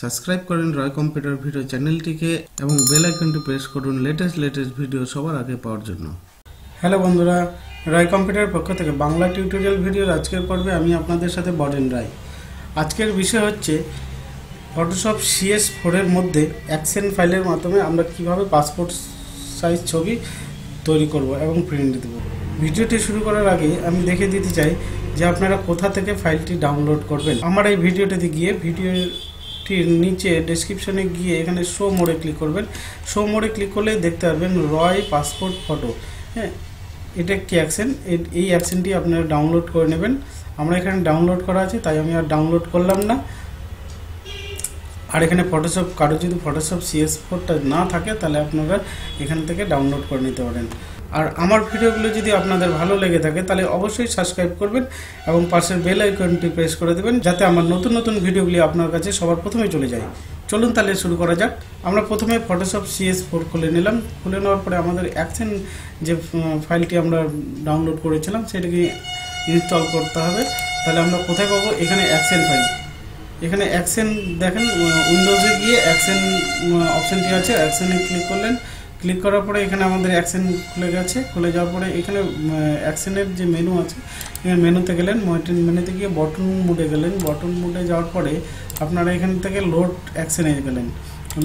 Subscribe করেন রয় computer video চ্যানেলটিকে এবং বেল আইকনটি প্রেস করুন লেটেস্ট ভিডিও সবার আগে পাওয়ার জন্য। হ্যালো বন্ধুরা, রয় কম্পিউটার পক্ষ থেকে বাংলা টিউটোরিয়াল ভিডিওর আজকের পর্বে আমি আপনাদের সাথে বরেন রায়। আজকের বিষয় হচ্ছে ফটোশপ CS4 এর মধ্যে অ্যাকশন ফাইলের মাধ্যমে আমরা কিভাবে পাসপোর্ট সাইজ ছবি তৈরি করব এবং প্রিন্ট দেব। ভিডিওটি শুরু করার আগে আমি দেখিয়ে দিতে চাই যে আপনারা কোথা থেকে ফাইলটি ডাউনলোড করবেন। আমার এই ভিডিওটিতে গিয়ে ভিডিওটির নিচে ডেসক্রিপশনে গিয়ে এখানে শো মোডে ক্লিক করবেন। শো মোডে ক্লিক করলে দেখতে পাবেন রয় পাসপোর্ট ফটো। হ্যাঁ, এটা একটি অ্যাকশন, এই অ্যাকশনটি আপনারা ডাউনলোড করে নেবেন। আমরা এখানে ডাউনলোড করা আছে তাই আমি আর ডাউনলোড করলাম না। আর এখানে ফটোশপ, কারো যদি ফটোশপ CS4টা না থাকে তাহলে আপনারা এখান থেকে ডাউনলোড করে নিতে পারেন। আর আমার ভিডিওগুলো যদি আপনাদের ভালো লেগে থাকে তাহলে অবশ্যই সাবস্ক্রাইব করবেন এবং পাশের বেল আইকনটি প্রেস করে দেবেন যাতে আমার নতুন ভিডিওগুলি আপনার কাছে সবার প্রথমে চলে যায়। চলুন তাহলে শুরু করা যাক। আমরা প্রথমে ফটোশপ CS4 খুলে নিলাম। খুলে নেওয়ার পরে আমাদের অ্যাকশন যে ফাইলটি আমরা ডাউনলোড করেছিলাম সেটাকে ইনস্টল করতে হবে। তাহলে আমরা কোথায় পাবো? এখানে অ্যাকশন ফাইল, এখানে অ্যাকশন দেখেন, উইন্ডোজে গিয়ে অ্যাকশন অপশানটি আছে, অ্যাকশনে ক্লিক করলেন। ক্লিক করার পরে এখানে আমাদের অ্যাকশন খুলে গেছে। খুলে যাওয়ার পরে এখানে অ্যাকশনের যে মেনু আছে, এখানে মেনুতে গেলেন, মেনুতে গিয়ে বটন মোডে গেলেন। বটন মোডে যাওয়ার পরে আপনারা এখান থেকে লোড অ্যাকশনে গেলেন।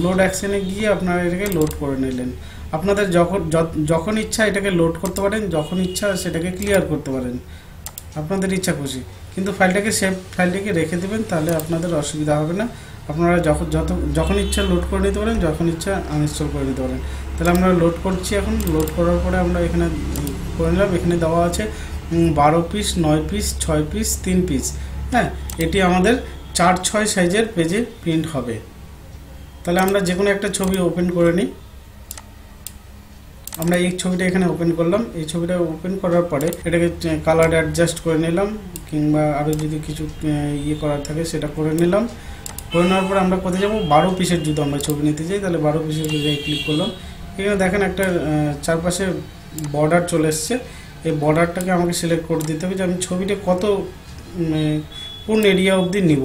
লোড অ্যাকশনে গিয়ে আপনারা এটাকে লোড করে নিলেন। আপনাদের যখন ইচ্ছা এটাকে লোড করতে পারেন, যখন ইচ্ছা সেটাকে ক্লিয়ার করতে পারেন, আপনাদের ইচ্ছা খুশি। কিন্তু ফাইলটাকে রেখে দেবেন, তাহলে আপনাদের অসুবিধা হবে না। আপনারা যখন ইচ্ছা লোড করে নিতে পারেন, যখন ইচ্ছা আনইনস্টল করে নিতে পারেন। তাহলে আমরা লোড করছি। এখন লোড করার পরে আমরা এখানে করে নিলাম। এখানে দেওয়া আছে 12 পিস, 9 পিস, 6 পিস, 3 পিস। হ্যাঁ, এটি আমাদের 4x6 সাইজের পেজে প্রিন্ট হবে। তাহলে আমরা যে কোনো একটা ছবি ওপেন করে নিই। আমরা এই ছবিটা এখানে ওপেন করলাম। এই ছবিটা ওপেন করার পরে এটাকে কালার অ্যাডজাস্ট করে নিলাম, কিংবা আরও যদি কিছু ইয়ে করার থাকে সেটা করে নিলাম। করে নেওয়ার পরে আমরা কোথায় যাবো? 12 পিসের যদি আমরা ছবি নিতে চাই তাহলে 12 পিসের জায়গায় ক্লিক করলাম। এখানে দেখেন একটা চারপাশে বর্ডার চলে এসছে। এই বর্ডারটাকে আমাকে সিলেক্ট করে দিতে হবে যে আমি ছবিটা কোন এরিয়া অবধি নিব।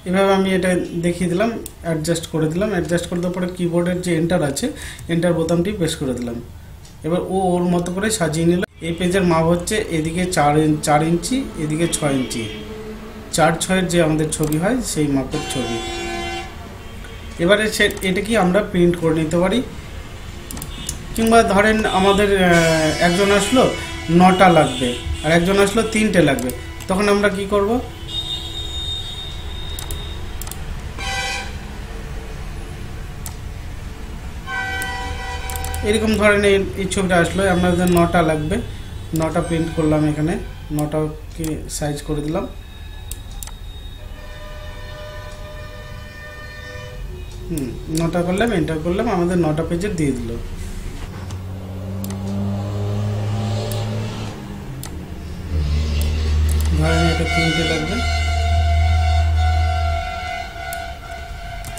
এভাবে আমি এটা দেখিয়ে দিলাম, অ্যাডজাস্ট করে দিলাম। অ্যাডজাস্ট করে দেওয়ার পরে কিবোর্ডের যে এন্টার আছে, এন্টার বোতামটি প্রেস করে দিলাম। এবার ওর মতো করে সাজিয়ে নিলাম। এই পেজের মাপ হচ্ছে এদিকে 4 ইঞ্চি, এদিকে 6 ইঞ্চি। 4x6 যে আমাদের ছবি হয় সেই মাপের ছবি। এবারে এটা কি আমরা প্রিন্ট করে নিতে পারি, কিংবা ধরেন আমাদের একজন আসলো 9টা লাগবে আর একজন আসলো 3টে লাগবে, তখন আমরা কি করব? এরকম ধরেন এই ছবিটা আসলো, আমাদের 9টা লাগবে, 9টা প্রিন্ট করলাম। এখানে 9টাকে সাইজ করে দিলাম। নটা করলাম, এন্টার করলাম, আমাদের 9টা পেজের দিয়ে দিল। ধরেন এটা 3টে লাগবে,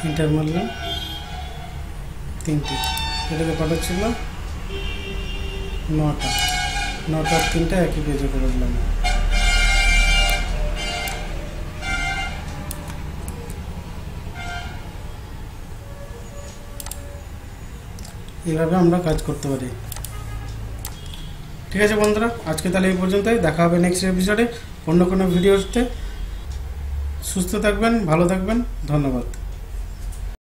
এন্টার মারলাম, 3টে। এটাকে কটা ছিল? 9টা। 9টার 3টা একই পেজে করে দিলাম। এইভাবে আমরা কাজ করতে পারি। ঠিক আছে বন্ধুরা, আজকে তাহলে এই পর্যন্তই। দেখা হবে নেক্সট এপিসোডে অন্য কোনো ভিডিওতে। সুস্থ থাকবেন, ভালো থাকবেন, ধন্যবাদ।